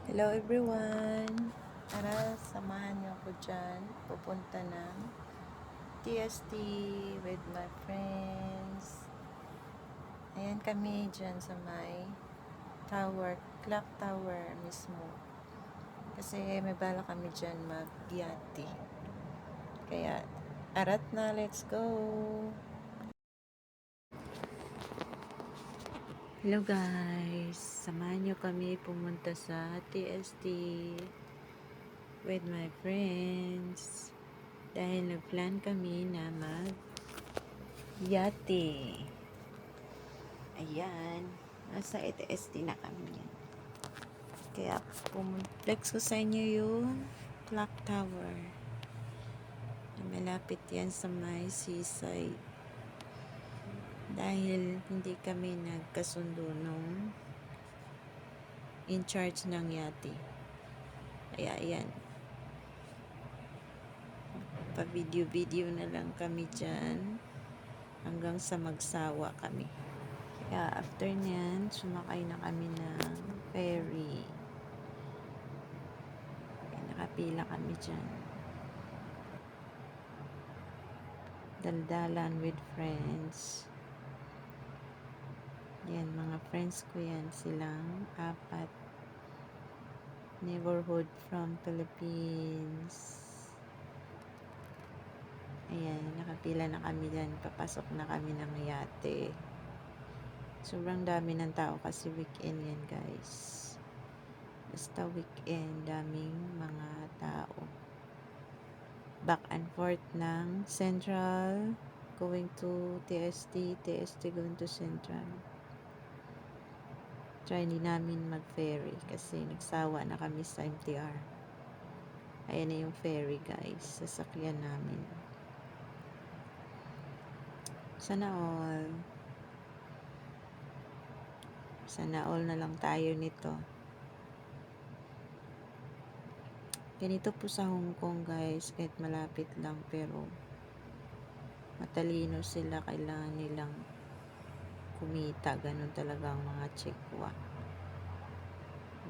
Hello everyone! Tara, samahan niyo ako dyan. Pupunta ng TST with my friends. Ayan kami dyan sa may tower, clock tower mismo. Kasi may bala kami dyan mag-yati. Kaya, arat na, let's go! Hello guys! Samahan niyo kami pumunta sa TST with my friends. Dahil nagplan kami na mag-yate. Ayan. Nasa TST na kami yan. Kaya flex ko sa inyo yung clock tower. Malapit yan sa may seaside. Dahil hindi kami nagkasundo nung in charge ng yate. Kaya ayan. Pa-video-video na lang kami dyan hanggang sa magsawa kami. Kaya after nyan, sumakay na kami ng ferry. Kaya nakapila kami dyan. Daldalan with friends. Yan, mga friends ko yan. Silang 4. Neighborhood from Philippines. Ayan, nakapila na kami dyan. Papasok na kami ng yate. Sobrang dami ng tao kasi weekend yan guys. Basta weekend, daming mga tao. Back and forth ng Central going to TST, TST going to Central. Try hindi namin mag-ferry kasi nagsawa na kami sa MTR. Ayan na yung ferry guys, sasakyan namin. Sana all. Sana all na lang tayo nito. Ganito po sa Hong Kong guys, kahit malapit lang pero matalino sila, kailangan nilang kumita, ganun talaga ang mga Chekwa.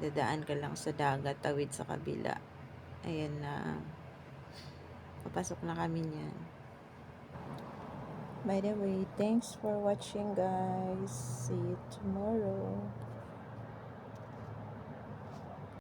Dadaan ka lang sa dagat, tawid sa kabila. Ayan na, papasok na kami niyan. By the way, thanks for watching guys. See you tomorrow.